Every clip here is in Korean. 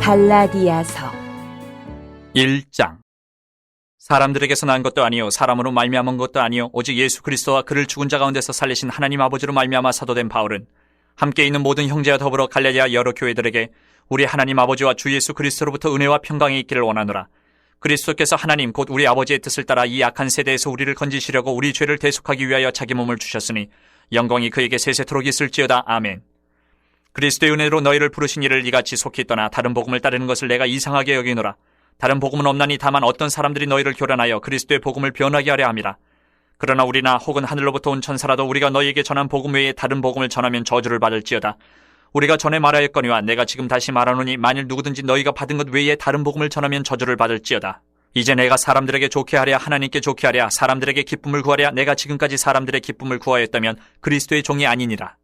갈라디아서 1장. 사람들에게서 난 것도 아니요 사람으로 말미암은 것도 아니요 오직 예수 그리스도와 그를 죽은 자 가운데서 살리신 하나님 아버지로 말미암아 사도된 바울은 함께 있는 모든 형제와 더불어 갈라디아 여러 교회들에게 우리 하나님 아버지와 주 예수 그리스도로부터 은혜와 평강이 있기를 원하노라. 그리스도께서 하나님 곧 우리 아버지의 뜻을 따라 이 악한 세대에서 우리를 건지시려고 우리 죄를 대속하기 위하여 자기 몸을 주셨으니 영광이 그에게 세세토록 있을지어다. 아멘. 그리스도의 은혜로 너희를 부르신 이를 이같이 속히 떠나 다른 복음을 따르는 것을 내가 이상하게 여기노라. 다른 복음은 없나니 다만 어떤 사람들이 너희를 교란하여 그리스도의 복음을 변하게 하려 함이라. 그러나 우리나 혹은 하늘로부터 온 천사라도 우리가 너희에게 전한 복음 외에 다른 복음을 전하면 저주를 받을지어다. 우리가 전에 말하였거니와 내가 지금 다시 말하노니 만일 누구든지 너희가 받은 것 외에 다른 복음을 전하면 저주를 받을지어다. 이제 내가 사람들에게 좋게 하랴 하나님께 좋게 하랴 사람들에게 기쁨을 구하랴 내가 지금까지 사람들의 기쁨을 구하였다면 그리스도의 종이 아니니라.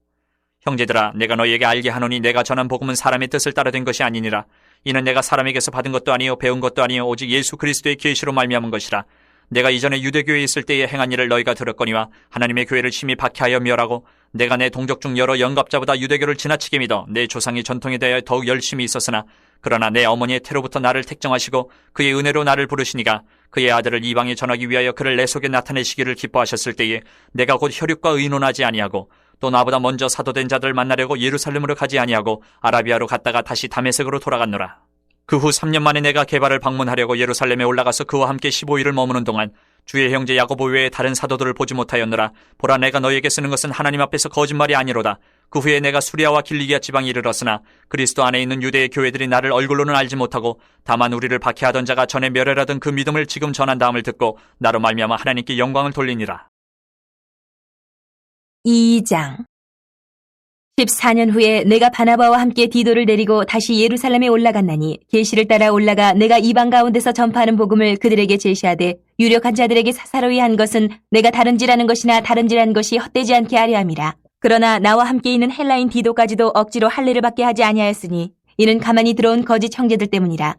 형제들아 내가 너희에게 알게 하노니 내가 전한 복음은 사람의 뜻을 따라 된 것이 아니니라. 이는 내가 사람에게서 받은 것도 아니요 배운 것도 아니요 오직 예수 그리스도의 계시로 말미암은 것이라. 내가 이전에 유대교회에 있을 때에 행한 일을 너희가 들었거니와 하나님의 교회를 심히 박해하여 멸하고 내가 내 동족 중 여러 영갑자보다 유대교를 지나치게 믿어 내 조상의 전통에 대하여 더욱 열심히 있었으나 그러나 내 어머니의 태로부터 나를 택정하시고 그의 은혜로 나를 부르시니가 그의 아들을 이방에 전하기 위하여 그를 내 속에 나타내시기를 기뻐하셨을 때에 내가 곧 혈육과 의논하지 아니하고 또 나보다 먼저 사도된 자들을 만나려고 예루살렘으로 가지 아니하고 아라비아로 갔다가 다시 다메섹으로 돌아갔노라. 그 후 3년 만에 내가 게바를 방문하려고 예루살렘에 올라가서 그와 함께 15일을 머무는 동안 주의 형제 야고보 외에 다른 사도들을 보지 못하였노라. 보라 내가 너희에게 쓰는 것은 하나님 앞에서 거짓말이 아니로다. 그 후에 내가 수리아와 길리기아 지방에 이르렀으나 그리스도 안에 있는 유대의 교회들이 나를 얼굴로는 알지 못하고 다만 우리를 박해하던 자가 전에 멸혈하던 그 믿음을 지금 전한 다음을 듣고 나로 말미암아 하나님께 영광을 돌리니라. 2장 14년 후에 내가 바나바와 함께 디도를 데리고 다시 예루살렘에 올라갔나니 계시를 따라 올라가 내가 이방 가운데서 전파하는 복음을 그들에게 제시하되 유력한 자들에게 사사로이 한 것은 내가 다른지라는 것이나 다른지라는 것이 헛되지 않게 하려 함이라. 그러나 나와 함께 있는 헬라인 디도까지도 억지로 할례를 받게 하지 아니하였으니 이는 가만히 들어온 거짓 형제들 때문이라.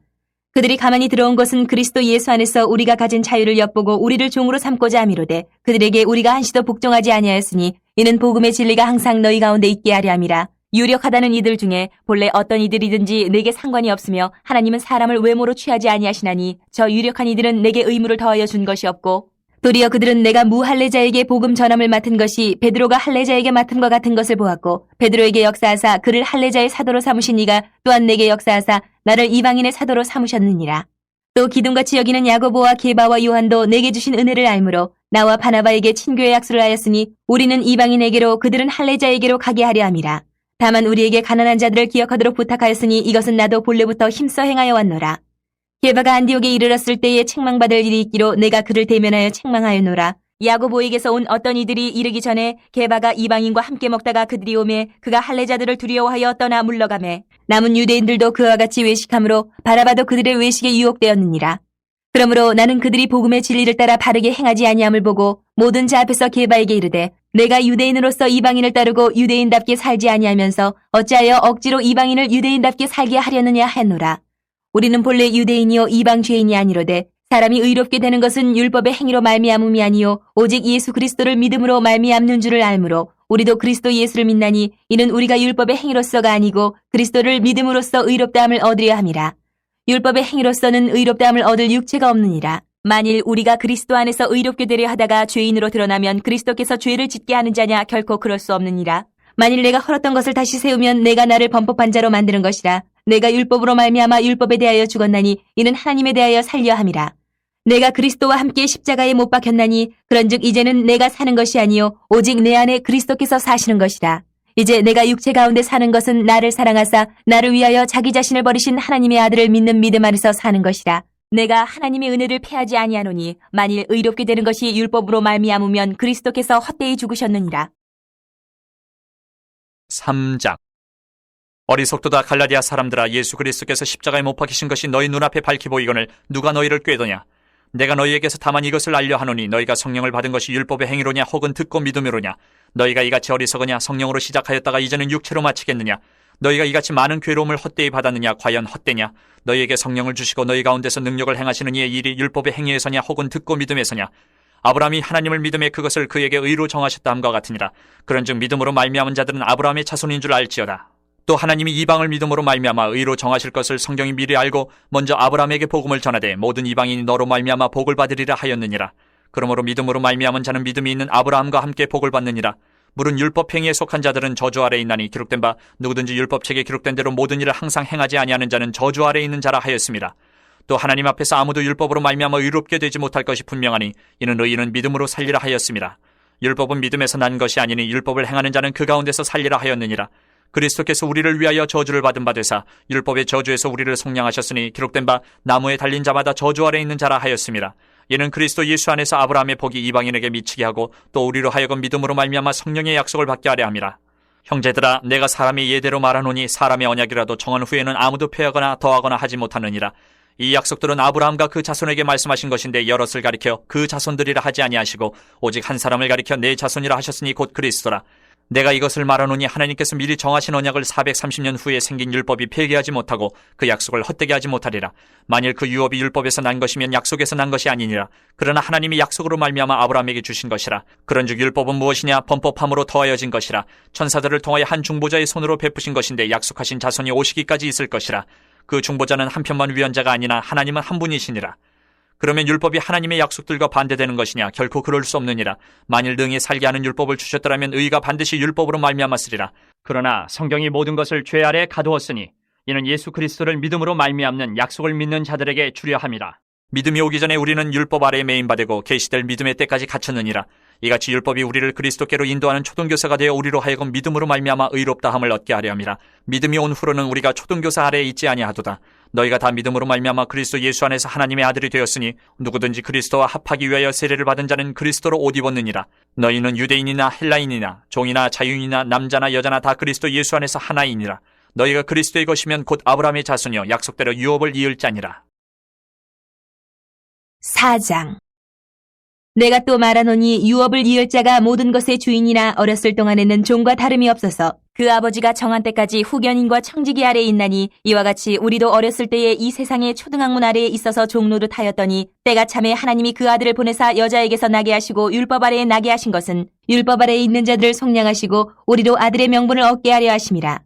그들이 가만히 들어온 것은 그리스도 예수 안에서 우리가 가진 자유를 엿보고 우리를 종으로 삼고자 함이로되 그들에게 우리가 한시도 복종하지 아니하였으니 이는 복음의 진리가 항상 너희 가운데 있게 하려 함이라. 유력하다는 이들 중에 본래 어떤 이들이든지 내게 상관이 없으며 하나님은 사람을 외모로 취하지 아니하시나니 저 유력한 이들은 내게 의무를 더하여 준 것이 없고 도리어 그들은 내가 무할례자에게 복음 전함을 맡은 것이 베드로가 할례자에게 맡음과 같은 것을 보았고 베드로에게 역사하사 그를 할례자의 사도로 삼으신 이가 또한 내게 역사하사 나를 이방인의 사도로 삼으셨느니라. 또 기둥같이 여기는 야고보와 게바와 요한도 내게 주신 은혜를 알므로 나와 바나바에게 친교의 약속을 하였으니 우리는 이방인에게로 그들은 할례자에게로 가게 하려 함이라. 다만 우리에게 가난한 자들을 기억하도록 부탁하였으니 이것은 나도 본래부터 힘써 행하여 왔노라. 게바가 안디옥에 이르렀을 때에 책망받을 일이 있기로 내가 그를 대면하여 책망하였노라. 야고보에게서 온 어떤 이들이 이르기 전에 게바가 이방인과 함께 먹다가 그들이 오매 그가 할례자들을 두려워하여 떠나 물러가매 남은 유대인들도 그와 같이 외식함으로 바나바도 그들의 외식에 유혹되었느니라. 그러므로 나는 그들이 복음의 진리를 따라 바르게 행하지 아니함을 보고 모든 자 앞에서 게바에게 이르되 내가 유대인으로서 이방인을 따르고 유대인답게 살지 아니하면서 어찌하여 억지로 이방인을 유대인답게 살게 하려느냐 하였노라. 우리는 본래 유대인이요 이방 죄인이 아니로되 사람이 의롭게 되는 것은 율법의 행위로 말미암음이 아니요 오직 예수 그리스도를 믿음으로 말미암는 줄을 알므로 우리도 그리스도 예수를 믿나니 이는 우리가 율법의 행위로서가 아니고 그리스도를 믿음으로써 의롭다함을 얻으려 함이라. 율법의 행위로서는 의롭다함을 얻을 육체가 없느니라. 만일 우리가 그리스도 안에서 의롭게 되려 하다가 죄인으로 드러나면 그리스도께서 죄를 짓게 하는 자냐 결코 그럴 수 없느니라. 만일 내가 헐었던 것을 다시 세우면 내가 나를 범법한 자로 만드는 것이라. 내가 율법으로 말미암아 율법에 대하여 죽었나니 이는 하나님에 대하여 살려 함이라. 내가 그리스도와 함께 십자가에 못 박혔나니 그런즉 이제는 내가 사는 것이 아니요 오직 내 안에 그리스도께서 사시는 것이라. 이제 내가 육체 가운데 사는 것은 나를 사랑하사 나를 위하여 자기 자신을 버리신 하나님의 아들을 믿는 믿음 안에서 사는 것이라. 내가 하나님의 은혜를 패하지 아니하노니 만일 의롭게 되는 것이 율법으로 말미암으면 그리스도께서 헛되이 죽으셨느니라. 3장. 어리석도다 갈라디아 사람들아 예수 그리스도께서 십자가에 못 박히신 것이 너희 눈앞에 밝히 보이거늘 누가 너희를 꾀더냐. 내가 너희에게서 다만 이것을 알려 하노니 너희가 성령을 받은 것이 율법의 행위로냐 혹은 듣고 믿음으로냐. 너희가 이같이 어리석으냐. 성령으로 시작하였다가 이제는 육체로 마치겠느냐. 너희가 이같이 많은 괴로움을 헛되이 받았느냐. 과연 헛되냐. 너희에게 성령을 주시고 너희 가운데서 능력을 행하시는 이의 일이 율법의 행위에서냐 혹은 듣고 믿음에서냐. 아브라함이 하나님을 믿음에 그것을 그에게 의로 정하셨다 함과 같으니라. 그런즉 믿음으로 말미암은 자들은 아브라함의 자손인 줄 알지어다. 또 하나님이 이방을 믿음으로 말미암아 의로 정하실 것을 성경이 미리 알고 먼저 아브라함에게 복음을 전하되 모든 이방인이 너로 말미암아 복을 받으리라 하였느니라. 그러므로 믿음으로 말미암은 자는 믿음이 있는 아브라함과 함께 복을 받느니라. 물은 율법 행위에 속한 자들은 저주 아래에 있나니 기록된 바 누구든지 율법책에 기록된 대로 모든 일을 항상 행하지 아니하는 자는 저주 아래에 있는 자라 하였습니다. 또 하나님 앞에서 아무도 율법으로 말미암아 의롭게 되지 못할 것이 분명하니 이는 의인은 믿음으로 살리라 하였습니다. 율법은 믿음에서 난 것이 아니니 율법을 행하는 자는 그 가운데서 살리라 하였느니라. 그리스도께서 우리를 위하여 저주를 받은 바 되사 율법의 저주에서 우리를 속량하셨으니 기록된 바 나무에 달린 자마다 저주 아래에 있는 자라 하였습니다. 이는 그리스도 예수 안에서 아브라함의 복이 이방인에게 미치게 하고 또 우리로 하여금 믿음으로 말미암아 성령의 약속을 받게 하려 함이라. 형제들아, 내가 사람의 예대로 말하노니 사람의 언약이라도 정한 후에는 아무도 폐하거나 더하거나 하지 못하느니라. 이 약속들은 아브라함과 그 자손에게 말씀하신 것인데 여럿을 가리켜 그 자손들이라 하지 아니하시고 오직 한 사람을 가리켜 내 자손이라 하셨으니 곧 그리스도라. 내가 이것을 말하노니 하나님께서 미리 정하신 언약을 430년 후에 생긴 율법이 폐기하지 못하고 그 약속을 헛되게 하지 못하리라. 만일 그 유업이 율법에서 난 것이면 약속에서 난 것이 아니니라. 그러나 하나님이 약속으로 말미암아 아브라함에게 주신 것이라. 그런즉 율법은 무엇이냐? 범법함으로 더하여진 것이라. 천사들을 통하여 한 중보자의 손으로 베푸신 것인데 약속하신 자손이 오시기까지 있을 것이라. 그 중보자는 한편만 위헌자가 아니나 하나님은 한 분이시니라. 그러면 율법이 하나님의 약속들과 반대되는 것이냐? 결코 그럴 수 없느니라. 만일 능히 살게 하는 율법을 주셨더라면 의가 반드시 율법으로 말미암았으리라. 그러나 성경이 모든 것을 죄 아래 가두었으니 이는 예수 그리스도를 믿음으로 말미암는 약속을 믿는 자들에게 주려 함이라. 믿음이 오기 전에 우리는 율법 아래에 매인받고 계시될 믿음의 때까지 갇혔느니라. 이같이 율법이 우리를 그리스도께로 인도하는 초등교사가 되어 우리로 하여금 믿음으로 말미암아 의롭다함을 얻게 하려 함이라. 믿음이 온 후로는 우리가 초등교사 아래에 있지 아니하도다. 너희가 다 믿음으로 말미암아 그리스도 예수 안에서 하나님의 아들이 되었으니 누구든지 그리스도와 합하기 위하여 세례를 받은 자는 그리스도로 옷 입었느니라. 너희는 유대인이나 헬라인이나 종이나 자유인이나 남자나 여자나 다 그리스도 예수 안에서 하나이니라. 너희가 그리스도의 것이면 곧 아브라함의 자손이요 약속대로 유업을 이을 자니라. 4장. 내가 또 말하노니 유업을 이을 자가 모든 것의 주인이나 어렸을 동안에는 종과 다름이 없어서 그 아버지가 정한 때까지 후견인과 청지기 아래에 있나니 이와 같이 우리도 어렸을 때에 이 세상의 초등학문 아래에 있어서 종노릇하였더니 때가 참에 하나님이 그 아들을 보내사 여자에게서 나게 하시고 율법 아래에 나게 하신 것은 율법 아래에 있는 자들을 속량하시고 우리로 아들의 명분을 얻게 하려 하심이라.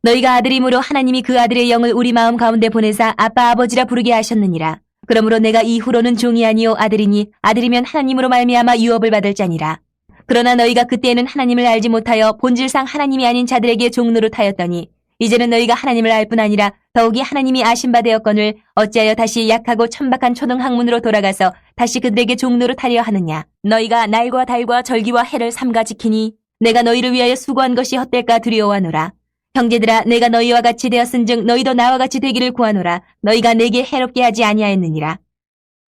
너희가 아들이므로 하나님이 그 아들의 영을 우리 마음 가운데 보내사 아빠 아버지라 부르게 하셨느니라. 그러므로 내가 이후로는 종이 아니요 아들이니 아들이면 하나님으로 말미암아 유업을 받을 자니라. 그러나 너희가 그때에는 하나님을 알지 못하여 본질상 하나님이 아닌 자들에게 종노릇하였더니 이제는 너희가 하나님을 알 뿐 아니라 더욱이 하나님이 아신 바 되었거늘 어찌하여 다시 약하고 천박한 초등학문으로 돌아가서 다시 그들에게 종노릇하려 하느냐. 너희가 날과 달과 절기와 해를 삼가 지키니 내가 너희를 위하여 수고한 것이 헛될까 두려워하노라. 형제들아, 내가 너희와 같이 되었은즉 너희도 나와 같이 되기를 구하노라. 너희가 내게 해롭게 하지 아니하였느니라.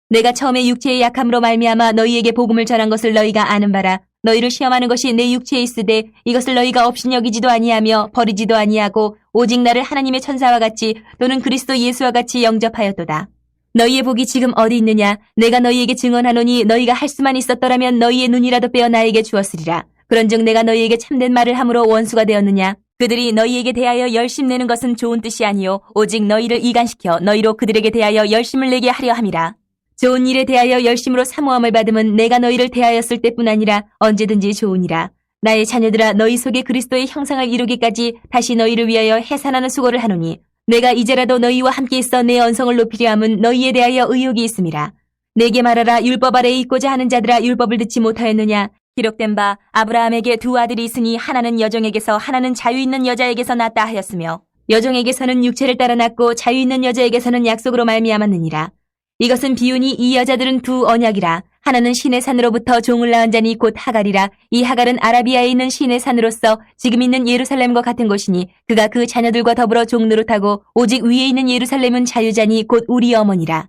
내가 처음에 육체의 약함으로 말미암아 너희에게 복음을 전한 것을 너희가 아는 바라. 너희를 시험하는 것이 내 육체에 있으되 이것을 너희가 업신여기지도 아니하며 버리지도 아니하고 오직 나를 하나님의 천사와 같이 또는 그리스도 예수와 같이 영접하였도다. 너희의 복이 지금 어디 있느냐? 내가 너희에게 증언하노니 너희가 할 수만 있었더라면 너희의 눈이라도 빼어 나에게 주었으리라. 그런즉 내가 너희에게 참된 말을 함으로 원수가 되었느냐? 그들이 너희에게 대하여 열심 내는 것은 좋은 뜻이 아니요 오직 너희를 이간시켜 너희로 그들에게 대하여 열심을 내게 하려 함이라. 좋은 일에 대하여 열심으로 사모함을 받음은 내가 너희를 대하였을 때뿐 아니라 언제든지 좋으니라. 나의 자녀들아, 너희 속에 그리스도의 형상을 이루기까지 다시 너희를 위하여 해산하는 수고를 하노니 내가 이제라도 너희와 함께 있어 내 언성을 높이려 함은 너희에 대하여 의욕이 있음이라. 내게 말하라. 율법 아래에 있고자 하는 자들아, 율법을 듣지 못하였느냐? 기록된 바 아브라함에게 두 아들이 있으니 하나는 여종에게서 하나는 자유 있는 여자에게서 났다 하였으며 여종에게서는 육체를 따라 났고 자유 있는 여자에게서는 약속으로 말미암았느니라. 이것은 비유니 이 여자들은 두 언약이라. 하나는 신의 산으로부터 종을 낳은 자니 곧 하갈이라. 이 하갈은 아라비아에 있는 신의 산으로서 지금 있는 예루살렘과 같은 곳이니 그가 그 자녀들과 더불어 종노릇하고 오직 위에 있는 예루살렘은 자유자니 곧 우리 어머니라.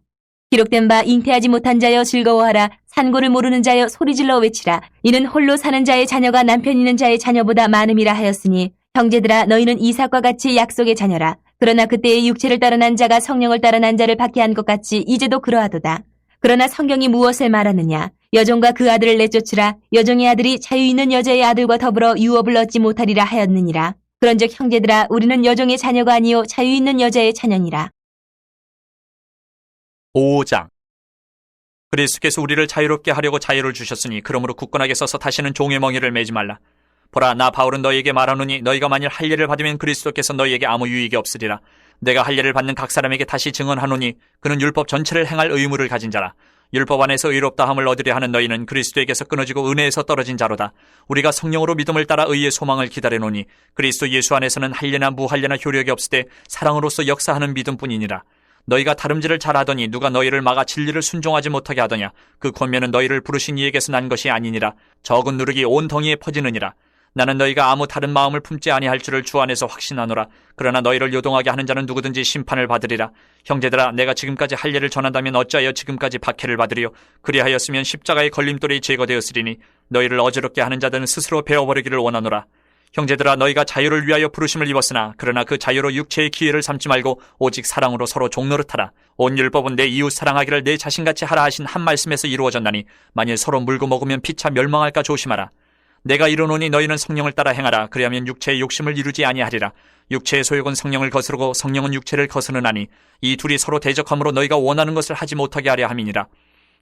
기록된 바 잉태하지 못한 자여 즐거워하라. 산고를 모르는 자여 소리질러 외치라. 이는 홀로 사는 자의 자녀가 남편 있는 자의 자녀보다 많음이라 하였으니 형제들아, 너희는 이삭과 같이 약속의 자녀라. 그러나 그때의 육체를 따라 난 자가 성령을 따라 난 자를 박해한 것 같이 이제도 그러하도다. 그러나 성경이 무엇을 말하느냐? 여종과 그 아들을 내쫓으라. 여종의 아들이 자유 있는 여자의 아들과 더불어 유업을 얻지 못하리라 하였느니라. 그런즉 형제들아, 우리는 여종의 자녀가 아니요 자유 있는 여자의 자녀니라. 5장. 그리스도께서 우리를 자유롭게 하려고 자유를 주셨으니 그러므로 굳건하게 서서 다시는 종의 멍에를 매지 말라. 보라, 나 바울은 너희에게 말하노니 너희가 만일 할례를 받으면 그리스도께서 너희에게 아무 유익이 없으리라. 내가 할례를 받는 각 사람에게 다시 증언하노니 그는 율법 전체를 행할 의무를 가진 자라. 율법 안에서 의롭다함을 얻으려 하는 너희는 그리스도에게서 끊어지고 은혜에서 떨어진 자로다. 우리가 성령으로 믿음을 따라 의의 소망을 기다려노니 그리스도 예수 안에서는 할례나 무할례나 효력이 없으되 사랑으로서 역사하는 믿음뿐이니라. 너희가 다름질을 잘하더니 누가 너희를 막아 진리를 순종하지 못하게 하더냐. 그 권면은 너희를 부르신 이에게서 난 것이 아니니라. 적은 누룩이 온 덩이에 퍼지느니라. 나는 너희가 아무 다른 마음을 품지 아니할 줄을 주 안에서 확신하노라. 그러나 너희를 요동하게 하는 자는 누구든지 심판을 받으리라. 형제들아, 내가 지금까지 할례를 전한다면 어찌하여 지금까지 박해를 받으리요. 그리하였으면 십자가의 걸림돌이 제거되었으리니 너희를 어지럽게 하는 자들은 스스로 베어버리기를 원하노라. 형제들아, 너희가 자유를 위하여 부르심을 입었으나 그러나 그 자유로 육체의 기회를 삼지 말고 오직 사랑으로 서로 종노릇하라. 온 율법은 내 이웃 사랑하기를 내 자신같이 하라 하신 한 말씀에서 이루어졌나니 만일 서로 물고 먹으면 피차 멸망할까 조심하라. 내가 이르노니 너희는 성령을 따라 행하라. 그리하면 육체의 욕심을 이루지 아니하리라. 육체의 소욕은 성령을 거스르고 성령은 육체를 거스르나니 이 둘이 서로 대적함으로 너희가 원하는 것을 하지 못하게 하려 함이니라.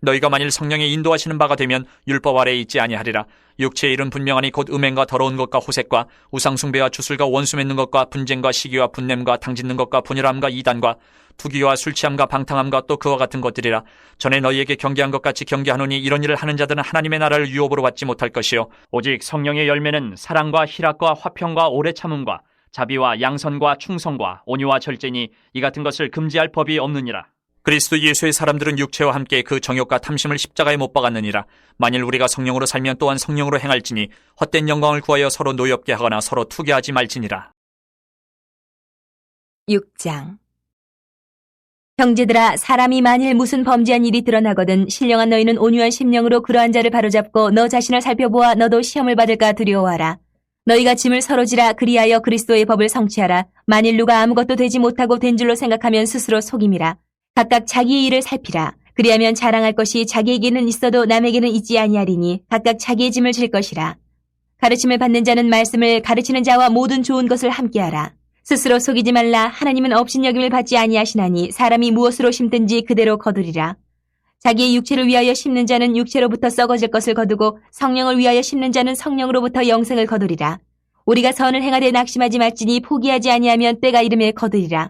너희가 만일 성령의 인도하시는 바가 되면 율법 아래에 있지 아니하리라. 육체의 일은 분명하니 곧 음행과 더러운 것과 호색과 우상숭배와 주술과 원수 맺는 것과 분쟁과 시기와 분냄과 당짓는 것과 분열함과 이단과 투기와 술취함과 방탕함과 또 그와 같은 것들이라. 전에 너희에게 경계한 것 같이 경계하노니 이런 일을 하는 자들은 하나님의 나라를 유업으로 받지 못할 것이요 오직 성령의 열매는 사랑과 희락과 화평과 오래 참음과 자비와 양선과 충성과 온유와 절제니 이 같은 것을 금지할 법이 없느니라. 그리스도 예수의 사람들은 육체와 함께 그 정욕과 탐심을 십자가에 못 박았느니라. 만일 우리가 성령으로 살면 또한 성령으로 행할지니 헛된 영광을 구하여 서로 노엽게 하거나 서로 투기하지 말지니라. 6장. 형제들아, 사람이 만일 무슨 범죄한 일이 드러나거든 신령한 너희는 온유한 심령으로 그러한 자를 바로잡고 너 자신을 살펴보아 너도 시험을 받을까 두려워하라. 너희가 짐을 서로 지라. 그리하여 그리스도의 법을 성취하라. 만일 누가 아무것도 되지 못하고 된 줄로 생각하면 스스로 속임이라. 각각 자기의 일을 살피라. 그리하면 자랑할 것이 자기에게는 있어도 남에게는 있지 아니하리니 각각 자기의 짐을 질 것이라. 가르침을 받는 자는 말씀을, 가르치는 자와 모든 좋은 것을 함께하라. 스스로 속이지 말라. 하나님은 업신여김을 받지 아니하시나니 사람이 무엇으로 심든지 그대로 거두리라. 자기의 육체를 위하여 심는 자는 육체로부터 썩어질 것을 거두고 성령을 위하여 심는 자는 성령으로부터 영생을 거두리라. 우리가 선을 행하되 낙심하지 말지니 포기하지 아니하면 때가 이름에 거두리라.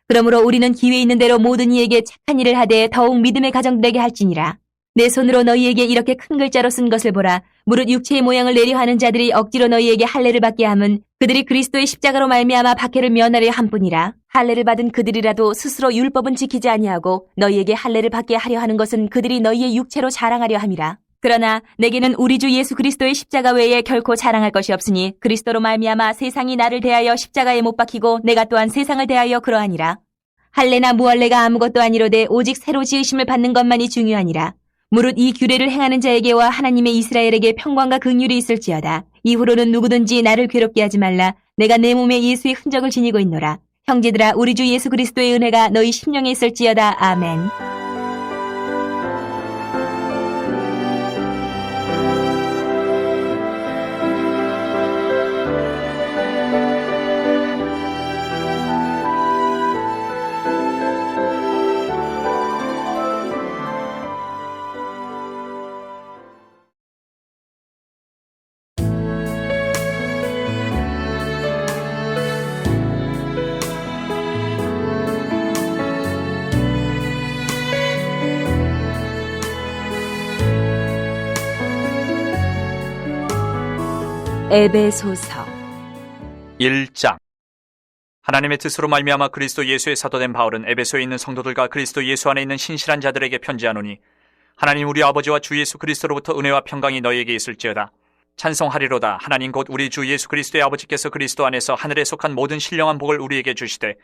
그러므로 우리는 기회 있는 대로 모든 이에게 착한 일을 하되 더욱 믿음의 가정되게 할지니라. 내 손으로 너희에게 이렇게 큰 글자로 쓴 것을 보라. 무릇 육체의 모양을 내려 하는 자들이 억지로 너희에게 할례를 받게 함은 그들이 그리스도의 십자가로 말미암아 박해를 면하려 함뿐이라. 할례를 받은 그들이라도 스스로 율법은 지키지 아니하고 너희에게 할례를 받게 하려 하는 것은 그들이 너희의 육체로 자랑하려 함이라. 그러나 내게는 우리 주 예수 그리스도의 십자가 외에 결코 자랑할 것이 없으니 그리스도로 말미암아 세상이 나를 대하여 십자가에 못 박히고 내가 또한 세상을 대하여 그러하니라. 할례나 무할례가 아무것도 아니로되 오직 새로 지으심을 받는 것만이 중요하니라. 무릇 이 규례를 행하는 자에게와 하나님의 이스라엘에게 평강과 긍휼이 있을지어다. 이후로는 누구든지 나를 괴롭게 하지 말라. 내가 내 몸에 예수의 흔적을 지니고 있노라. 형제들아, 우리 주 예수 그리스도의 은혜가 너희 심령에 있을지어다. 아멘. 에베소서 1장. 하나님의 뜻으로 말미암아 그리스도 예수의 사도된 바울은 에베소에 있는 성도들과 그리스도 예수 안에 있는 신실한 자들에게 편지하노니 하나님 우리 아버지와 주 예수 그리스도로부터 은혜와 평강이 너희에게 있을지어다. 찬송하리로다. 하나님 곧 우리 주 예수 그리스도의 아버지께서 그리스도 안에서 하늘에 속한 모든 신령한 복을 우리에게 주시되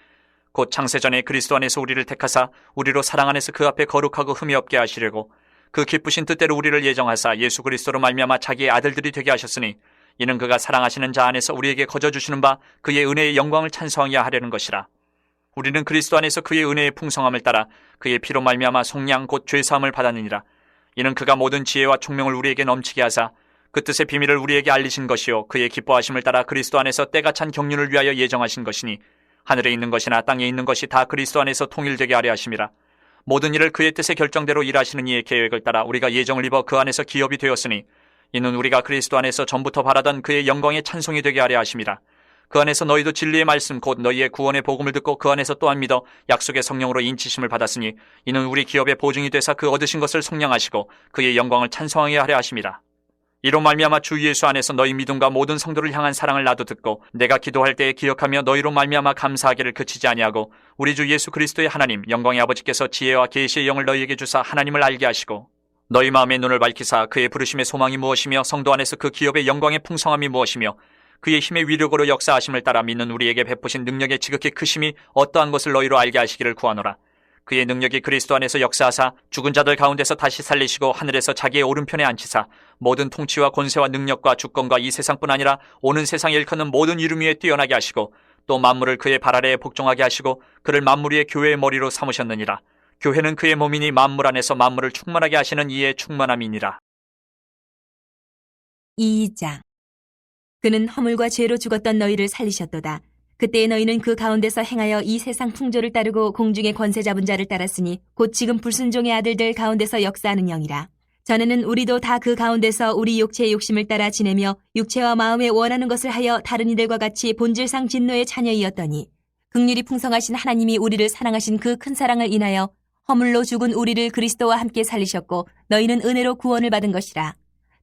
곧 창세전에 그리스도 안에서 우리를 택하사 우리로 사랑 안에서 그 앞에 거룩하고 흠이 없게 하시려고 그 기쁘신 뜻대로 우리를 예정하사 예수 그리스도로 말미암아 자기의 아들들이 되게 하셨으니 이는 그가 사랑하시는 자 안에서 우리에게 거저 주시는 바 그의 은혜의 영광을 찬송하게 하려는 것이라. 우리는 그리스도 안에서 그의 은혜의 풍성함을 따라 그의 피로 말미암아 속량 곧 죄사함을 받았느니라. 이는 그가 모든 지혜와 총명을 우리에게 넘치게 하사 그 뜻의 비밀을 우리에게 알리신 것이요 그의 기뻐하심을 따라 그리스도 안에서 때가 찬 경륜을 위하여 예정하신 것이니 하늘에 있는 것이나 땅에 있는 것이 다 그리스도 안에서 통일되게 하려 하심이라. 모든 일을 그의 뜻의 결정대로 일하시는 이의 계획을 따라 우리가 예정을 입어 그 안에서 기업이 되었으니 이는 우리가 그리스도 안에서 전부터 바라던 그의 영광의 찬송이 되게 하려 하심이라. 그 안에서 너희도 진리의 말씀 곧 너희의 구원의 복음을 듣고 그 안에서 또한 믿어 약속의 성령으로 인치심을 받았으니 이는 우리 기업의 보증이 되사 그 얻으신 것을 속량하시고 그의 영광을 찬송하게 하려 하심이라. 이로 말미암아 주 예수 안에서 너희 믿음과 모든 성도를 향한 사랑을 나도 듣고 내가 기도할 때에 기억하며 너희로 말미암아 감사하기를 그치지 아니하고 우리 주 예수 그리스도의 하나님 영광의 아버지께서 지혜와 계시의 영을 너희에게 주사 하나님을 알게 하시고 너희 마음의 눈을 밝히사 그의 부르심의 소망이 무엇이며 성도 안에서 그 기업의 영광의 풍성함이 무엇이며 그의 힘의 위력으로 역사하심을 따라 믿는 우리에게 베푸신 능력의 지극히 크심이 어떠한 것을 너희로 알게 하시기를 구하노라. 그의 능력이 그리스도 안에서 역사하사 죽은 자들 가운데서 다시 살리시고 하늘에서 자기의 오른편에 앉히사 모든 통치와 권세와 능력과 주권과 이 세상뿐 아니라 오는 세상에 일컫는 모든 이름 위에 뛰어나게 하시고 또 만물을 그의 발 아래에 복종하게 하시고 그를 만물 위의 교회의 머리로 삼으셨느니라. 교회는 그의 몸이니 만물 안에서 만물을 충만하게 하시는 이의 충만함이니라. 2장. 그는 허물과 죄로 죽었던 너희를 살리셨도다. 그때에 너희는 그 가운데서 행하여 이 세상 풍조를 따르고 공중의 권세 잡은 자를 따랐으니 곧 지금 불순종의 아들들 가운데서 역사하는 영이라. 전에는 우리도 다 그 가운데서 우리 육체의 욕심을 따라 지내며 육체와 마음에 원하는 것을 하여 다른 이들과 같이 본질상 진노의 자녀이었더니 긍휼이 풍성하신 하나님이 우리를 사랑하신 그 큰 사랑을 인하여 허물로 죽은 우리를 그리스도와 함께 살리셨고 너희는 은혜로 구원을 받은 것이라.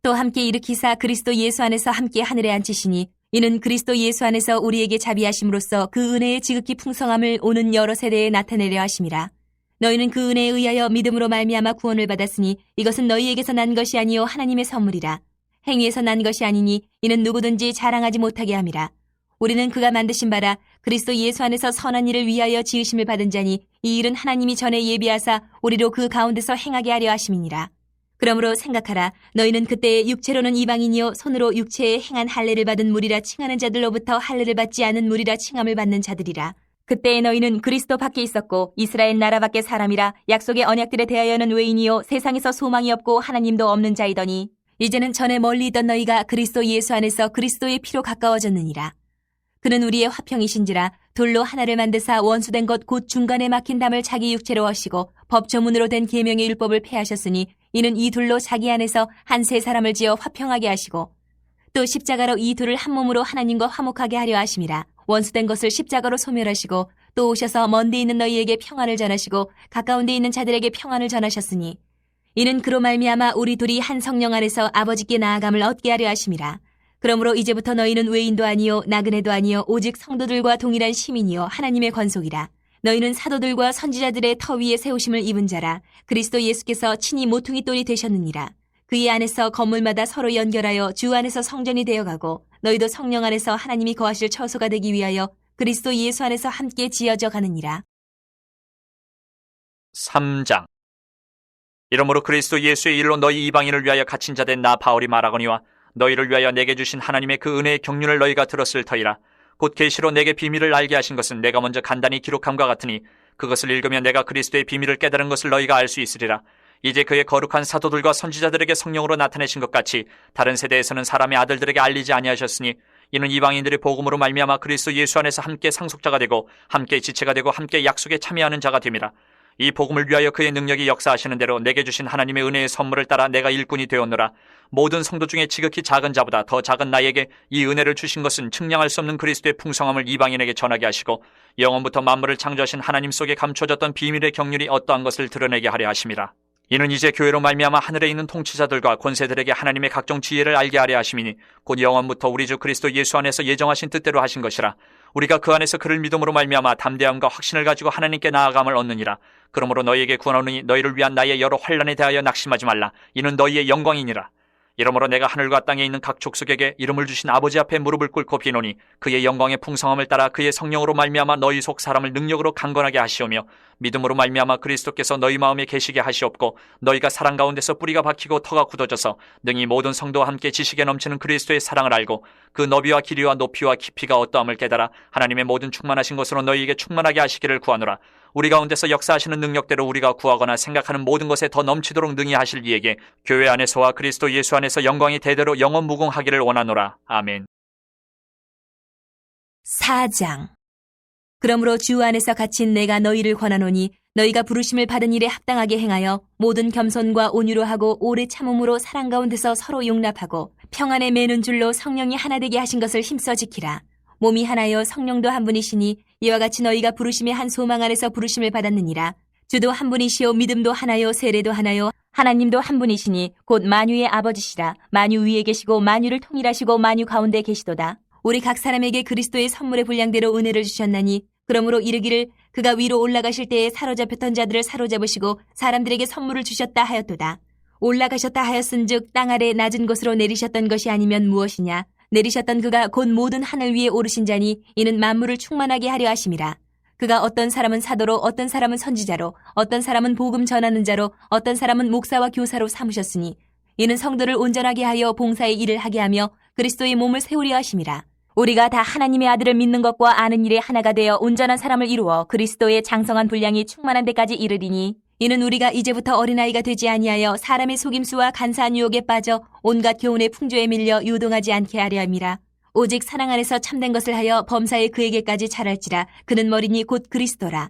또 함께 일으키사 그리스도 예수 안에서 함께 하늘에 앉히시니 이는 그리스도 예수 안에서 우리에게 자비하심으로써 그 은혜의 지극히 풍성함을 오는 여러 세대에 나타내려 하심이라. 너희는 그 은혜에 의하여 믿음으로 말미암아 구원을 받았으니 이것은 너희에게서 난 것이 아니요 하나님의 선물이라. 행위에서 난 것이 아니니 이는 누구든지 자랑하지 못하게 함이라. 우리는 그가 만드신 바라 그리스도 예수 안에서 선한 일을 위하여 지으심을 받은 자니 이 일은 하나님이 전에 예비하사 우리로 그 가운데서 행하게 하려 하심이니라. 그러므로 생각하라. 너희는 그때의 육체로는 이방인이요 손으로 육체에 행한 할례를 받은 무리라 칭하는 자들로부터 할례를 받지 않은 무리라 칭함을 받는 자들이라. 그때에 너희는 그리스도 밖에 있었고 이스라엘 나라 밖의 사람이라 약속의 언약들에 대하여는 외인이요 세상에서 소망이 없고 하나님도 없는 자이더니 이제는 전에 멀리 있던 너희가 그리스도 예수 안에서 그리스도의 피로 가까워졌느니라. 그는 우리의 화평이신지라 돌로 하나를 만드사 원수된 것 곧 중간에 막힌 담을 자기 육체로 하시고 법조문으로 된 계명의 율법을 폐하셨으니 이는 이 둘로 자기 안에서 한 세 사람을 지어 화평하게 하시고 또 십자가로 이 둘을 한 몸으로 하나님과 화목하게 하려 하심이라. 원수된 것을 십자가로 소멸하시고 또 오셔서 먼데 있는 너희에게 평안을 전하시고 가까운 데 있는 자들에게 평안을 전하셨으니 이는 그로 말미암아 우리 둘이 한 성령 안에서 아버지께 나아감을 얻게 하려 하심이라. 그러므로 이제부터 너희는 외인도 아니요 나그네도 아니요 오직 성도들과 동일한 시민이요 하나님의 권속이라. 너희는 사도들과 선지자들의 터 위에 세우심을 입은 자라. 그리스도 예수께서 친히 모퉁이 돌이 되셨느니라. 그의 안에서 건물마다 서로 연결하여 주 안에서 성전이 되어가고 너희도 성령 안에서 하나님이 거하실 처소가 되기 위하여 그리스도 예수 안에서 함께 지어져 가느니라. 3장. 이러므로 그리스도 예수의 일로 너희 이방인을 위하여 갇힌 자 된 나 바울이 말하거니와 너희를 위하여 내게 주신 하나님의 그 은혜의 경륜을 너희가 들었을 터이라. 곧 계시로 내게 비밀을 알게 하신 것은 내가 먼저 간단히 기록함과 같으니 그것을 읽으면 내가 그리스도의 비밀을 깨달은 것을 너희가 알 수 있으리라. 이제 그의 거룩한 사도들과 선지자들에게 성령으로 나타내신 것 같이 다른 세대에서는 사람의 아들들에게 알리지 아니하셨으니 이는 이방인들의 복음으로 말미암아 그리스도 예수 안에서 함께 상속자가 되고 함께 지체가 되고 함께 약속에 참여하는 자가 됨이라. 이 복음을 위하여 그의 능력이 역사하시는 대로 내게 주신 하나님의 은혜의 선물을 따라 내가 일꾼이 되었노라. 모든 성도 중에 지극히 작은 자보다 더 작은 나에게 이 은혜를 주신 것은 측량할 수 없는 그리스도의 풍성함을 이방인에게 전하게 하시고 영원부터 만물을 창조하신 하나님 속에 감춰졌던 비밀의 경륜이 어떠한 것을 드러내게 하려 하심이라. 이는 이제 교회로 말미암아 하늘에 있는 통치자들과 권세들에게 하나님의 각종 지혜를 알게 하려 하심이니 곧 영원부터 우리 주 그리스도 예수 안에서 예정하신 뜻대로 하신 것이라. 우리가 그 안에서 그를 믿음으로 말미암아 담대함과 확신을 가지고 하나님께 나아감을 얻느니라. 그러므로 너희에게 구하노니 너희를 위한 나의 여러 환난에 대하여 낙심하지 말라. 이는 너희의 영광이니라. 이러므로 내가 하늘과 땅에 있는 각 족속에게 이름을 주신 아버지 앞에 무릎을 꿇고 비노니 그의 영광의 풍성함을 따라 그의 성령으로 말미암아 너희 속 사람을 능력으로 강건하게 하시오며 믿음으로 말미암아 그리스도께서 너희 마음에 계시게 하시옵고 너희가 사랑 가운데서 뿌리가 박히고 터가 굳어져서 능히 모든 성도와 함께 지식에 넘치는 그리스도의 사랑을 알고 그 너비와 길이와 높이와 깊이가 어떠함을 깨달아 하나님의 모든 충만하신 것으로 너희에게 충만하게 하시기를 구하노라. 우리 가운데서 역사하시는 능력대로 우리가 구하거나 생각하는 모든 것에 더 넘치도록 능히 하실 이에게 교회 안에서와 그리스도 예수 안에서 영광이 대대로 영원 무궁하기를 원하노라. 아멘. 4장. 그러므로 주 안에서 갇힌 내가 너희를 권하노니 너희가 부르심을 받은 일에 합당하게 행하여 모든 겸손과 온유로 하고 오래 참음으로 사랑 가운데서 서로 용납하고 평안에 매는 줄로 성령이 하나 되게 하신 것을 힘써 지키라. 몸이 하나여 성령도 한 분이시니 이와 같이 너희가 부르심의 한 소망 안에서 부르심을 받았느니라. 주도 한 분이시요 믿음도 하나요 세례도 하나요 하나님도 한 분이시니 곧 만유의 아버지시라. 만유 위에 계시고 만유를 통일하시고 만유 가운데 계시도다. 우리 각 사람에게 그리스도의 선물의 분량대로 은혜를 주셨나니 그러므로 이르기를 그가 위로 올라가실 때에 사로잡혔던 자들을 사로잡으시고 사람들에게 선물을 주셨다 하였도다. 올라가셨다 하였은즉 땅 아래 낮은 곳으로 내리셨던 것이 아니면 무엇이냐. 내리셨던 그가 곧 모든 하늘 위에 오르신 자니 이는 만물을 충만하게 하려 하심이라. 그가 어떤 사람은 사도로 어떤 사람은 선지자로 어떤 사람은 복음 전하는 자로 어떤 사람은 목사와 교사로 삼으셨으니 이는 성도를 온전하게 하여 봉사의 일을 하게 하며 그리스도의 몸을 세우려 하심이라. 우리가 다 하나님의 아들을 믿는 것과 아는 일에 하나가 되어 온전한 사람을 이루어 그리스도의 장성한 분량이 충만한 데까지 이르리니 이는 우리가 이제부터 어린아이가 되지 아니하여 사람의 속임수와 간사한 유혹에 빠져 온갖 교훈의 풍조에 밀려 요동하지 않게 하려 함이라. 오직 사랑 안에서 참된 것을 하여 범사에 그에게까지 자랄지라. 그는 머리니 곧 그리스도라.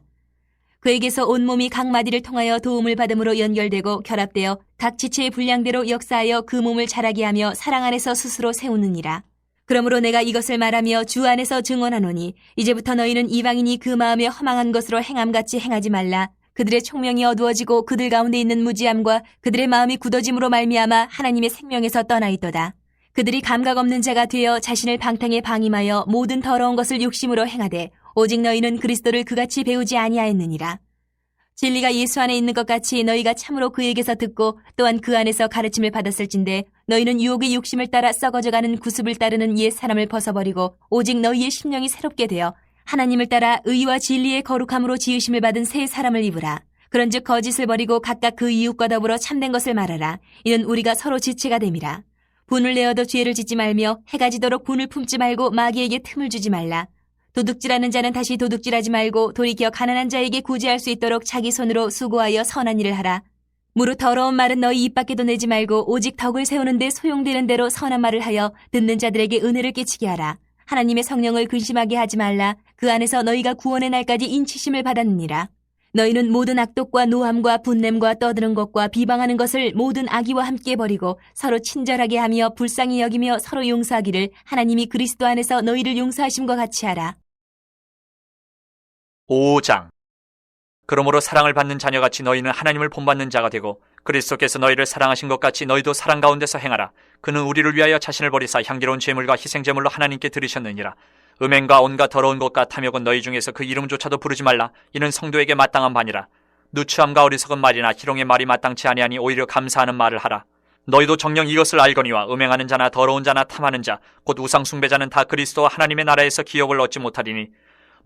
그에게서 온몸이 각 마디를 통하여 도움을 받음으로 연결되고 결합되어 각 지체의 분량대로 역사하여 그 몸을 자라게 하며 사랑 안에서 스스로 세우느니라. 그러므로 내가 이것을 말하며 주 안에서 증언하노니 이제부터 너희는 이방인이 그 마음에 허망한 것으로 행함같이 행하지 말라. 그들의 총명이 어두워지고 그들 가운데 있는 무지함과 그들의 마음이 굳어짐으로 말미암아 하나님의 생명에서 떠나 있도다. 그들이 감각 없는 자가 되어 자신을 방탕에 방임하여 모든 더러운 것을 욕심으로 행하되 오직 너희는 그리스도를 그같이 배우지 아니하였느니라. 진리가 예수 안에 있는 것 같이 너희가 참으로 그에게서 듣고 또한 그 안에서 가르침을 받았을진데 너희는 유혹의 욕심을 따라 썩어져가는 구습을 따르는 옛 사람을 벗어버리고 오직 너희의 심령이 새롭게 되어 하나님을 따라 의와 진리의 거룩함으로 지으심을 받은 새 사람을 입으라. 그런즉 거짓을 버리고 각각 그 이웃과 더불어 참된 것을 말하라. 이는 우리가 서로 지체가 됨이라. 분을 내어도 죄를 짓지 말며 해가 지도록 분을 품지 말고 마귀에게 틈을 주지 말라. 도둑질하는 자는 다시 도둑질하지 말고 돌이켜 가난한 자에게 구제할 수 있도록 자기 손으로 수고하여 선한 일을 하라. 무릇 더러운 말은 너희 입 밖에도 내지 말고 오직 덕을 세우는 데 소용되는 대로 선한 말을 하여 듣는 자들에게 은혜를 끼치게 하라. 하나님의 성령을 근심하게 하지 말라. 그 안에서 너희가 구원의 날까지 인치심을 받았느니라. 너희는 모든 악독과 노함과 분냄과 떠드는 것과 비방하는 것을 모든 악의와 함께 버리고 서로 친절하게 하며 불쌍히 여기며 서로 용서하기를 하나님이 그리스도 안에서 너희를 용서하심과 같이 하라. 5장. 그러므로 사랑을 받는 자녀같이 너희는 하나님을 본받는 자가 되고 그리스도께서 너희를 사랑하신 것 같이 너희도 사랑 가운데서 행하라. 그는 우리를 위하여 자신을 버리사 향기로운 제물과 희생제물로 하나님께 드리셨느니라. 음행과 온갖 더러운 것과 탐욕은 너희 중에서 그 이름조차도 부르지 말라. 이는 성도에게 마땅한 바니라. 누추함과 어리석은 말이나 희롱의 말이 마땅치 아니하니 오히려 감사하는 말을 하라. 너희도 정녕 이것을 알거니와 음행하는 자나 더러운 자나 탐하는 자 곧 우상 숭배자는 다 그리스도와 하나님의 나라에서 기업을 얻지 못하리니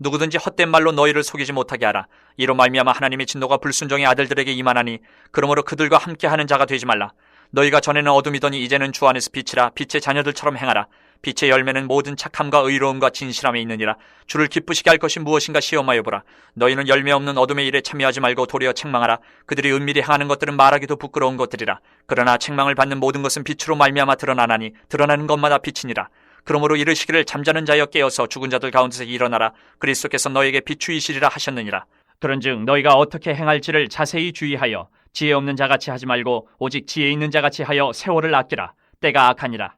누구든지 헛된 말로 너희를 속이지 못하게 하라. 이로 말미암아 하나님의 진노가 불순종의 아들들에게 임하나니 그러므로 그들과 함께하는 자가 되지 말라. 너희가 전에는 어둠이더니 이제는 주 안에서 빛이라. 빛의 자녀들처럼 행하라. 빛의 열매는 모든 착함과 의로움과 진실함에 있느니라. 주를 기쁘시게 할 것이 무엇인가 시험하여 보라. 너희는 열매 없는 어둠의 일에 참여하지 말고 도리어 책망하라. 그들이 은밀히 행하는 것들은 말하기도 부끄러운 것들이라. 그러나 책망을 받는 모든 것은 빛으로 말미암아 드러나나니 드러나는 것마다 빛이니라. 그러므로 이르시기를 잠자는 자여 깨어서 죽은 자들 가운데서 일어나라. 그리스도께서 너희에게 비추이시리라 하셨느니라. 그런즉 너희가 어떻게 행할지를 자세히 주의하여 지혜 없는 자같이 하지 말고 오직 지혜 있는 자같이 하여 세월을 아끼라. 때가 악하니라.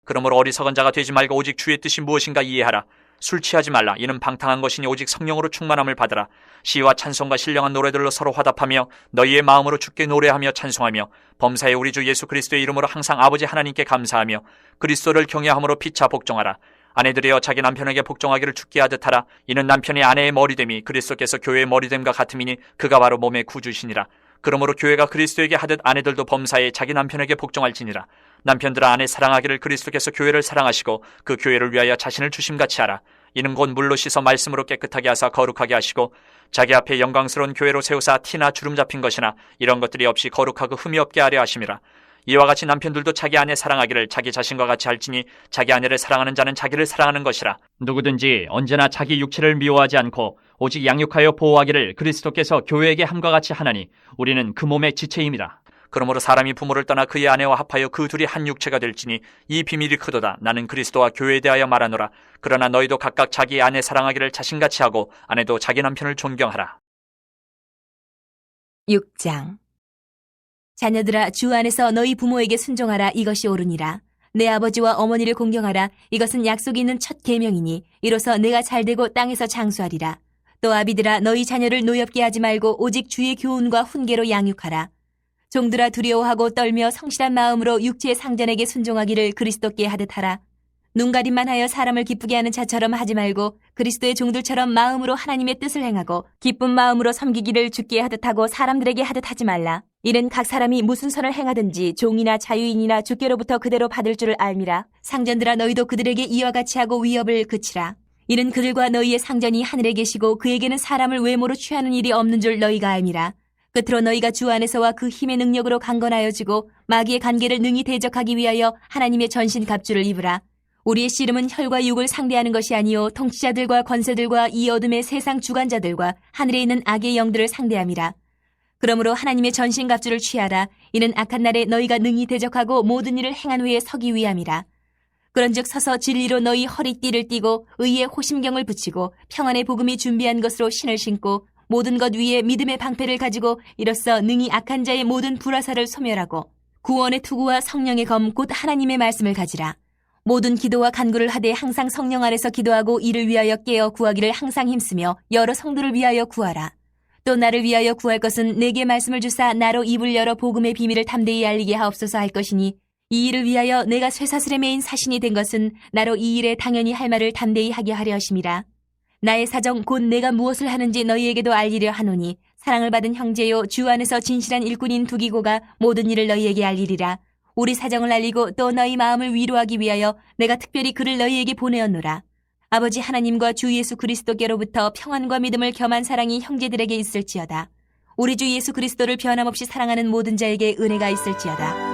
그러므로 어리석은 자가 되지 말고 오직 주의 뜻이 무엇인가 이해하라. 술 취하지 말라. 이는 방탕한 것이니 오직 성령으로 충만함을 받으라. 시와 찬송과 신령한 노래들로 서로 화답하며 너희의 마음으로 주께 노래하며 찬송하며 범사에 우리 주 예수 그리스도의 이름으로 항상 아버지 하나님께 감사하며 그리스도를 경외함으로 피차 복종하라. 아내들이여 자기 남편에게 복종하기를 죽게 하듯 하라. 이는 남편이 아내의 머리됨이 그리스도께서 교회의 머리됨과 같음이니 그가 바로 몸의 구주시니라. 그러므로 교회가 그리스도에게 하듯 아내들도 범사에 자기 남편에게 복종할지니라. 남편들아 아내 사랑하기를 그리스도께서 교회를 사랑하시고 그 교회를 위하여 자신을 주심같이 하라. 이는 곧 물로 씻어 말씀으로 깨끗하게 하사 거룩하게 하시고 자기 앞에 영광스러운 교회로 세우사 티나 주름 잡힌 것이나 이런 것들이 없이 거룩하고 흠이 없게 하려 하심이라. 이와 같이 남편들도 자기 아내 사랑하기를 자기 자신과 같이 할지니 자기 아내를 사랑하는 자는 자기를 사랑하는 것이라. 누구든지 언제나 자기 육체를 미워하지 않고 오직 양육하여 보호하기를 그리스도께서 교회에게 함과 같이 하나니 우리는 그 몸의 지체임이라. 그러므로 사람이 부모를 떠나 그의 아내와 합하여 그 둘이 한 육체가 될지니 이 비밀이 크도다. 나는 그리스도와 교회에 대하여 말하노라. 그러나 너희도 각각 자기 아내 사랑하기를 자신같이 하고 아내도 자기 남편을 존경하라. 6장. 자녀들아, 주 안에서 너희 부모에게 순종하라. 이것이 옳으니라. 내 아버지와 어머니를 공경하라. 이것은 약속이 있는 첫 계명이니 이로써 내가 잘되고 땅에서 장수하리라. 또 아비들아, 너희 자녀를 노엽게 하지 말고 오직 주의 교훈과 훈계로 양육하라. 종들아, 두려워하고 떨며 성실한 마음으로 육체의 상전에게 순종하기를 그리스도께 하듯 하라. 눈가림만 하여 사람을 기쁘게 하는 자처럼 하지 말고 그리스도의 종들처럼 마음으로 하나님의 뜻을 행하고 기쁜 마음으로 섬기기를 주께 하듯 하고 사람들에게 하듯 하지 말라. 이는 각 사람이 무슨 선을 행하든지 종이나 자유인이나 주께로부터 그대로 받을 줄을 알미라. 상전들아, 너희도 그들에게 이와 같이 하고 위협을 그치라. 이는 그들과 너희의 상전이 하늘에 계시고 그에게는 사람을 외모로 취하는 일이 없는 줄 너희가 알미라. 끝으로 너희가 주 안에서와 그 힘의 능력으로 강건하여지고 마귀의 관계를 능히 대적하기 위하여 하나님의 전신 갑주를 입으라. 우리의 씨름은 혈과 육을 상대하는 것이 아니요 통치자들과 권세들과 이 어둠의 세상 주관자들과 하늘에 있는 악의 영들을 상대함이라. 그러므로 하나님의 전신 갑주를 취하라. 이는 악한 날에 너희가 능히 대적하고 모든 일을 행한 후에 서기 위함이라. 그런즉 서서 진리로 너희 허리띠를 띠고 의의 호심경을 붙이고 평안의 복음이 준비한 것으로 신을 신고 모든 것 위에 믿음의 방패를 가지고 이로써 능히 악한 자의 모든 불화살을 소멸하고 구원의 투구와 성령의 검 곧 하나님의 말씀을 가지라. 모든 기도와 간구를 하되 항상 성령 안에서 기도하고 이를 위하여 깨어 구하기를 항상 힘쓰며 여러 성도를 위하여 구하라. 또 나를 위하여 구할 것은 내게 말씀을 주사 나로 입을 열어 복음의 비밀을 담대히 알리게 하옵소서 할 것이니 이 일을 위하여 내가 쇠사슬에 매인 사신이 된 것은 나로 이 일에 당연히 할 말을 담대히 하게 하려 하심이라. 나의 사정 곧 내가 무엇을 하는지 너희에게도 알리려 하노니 사랑을 받은 형제요 주 안에서 진실한 일꾼인 두기고가 모든 일을 너희에게 알리리라. 우리 사정을 알리고 또 너희 마음을 위로하기 위하여 내가 특별히 그를 너희에게 보내었노라. 아버지 하나님과 주 예수 그리스도께로부터 평안과 믿음을 겸한 사랑이 형제들에게 있을지어다. 우리 주 예수 그리스도를 변함없이 사랑하는 모든 자에게 은혜가 있을지어다.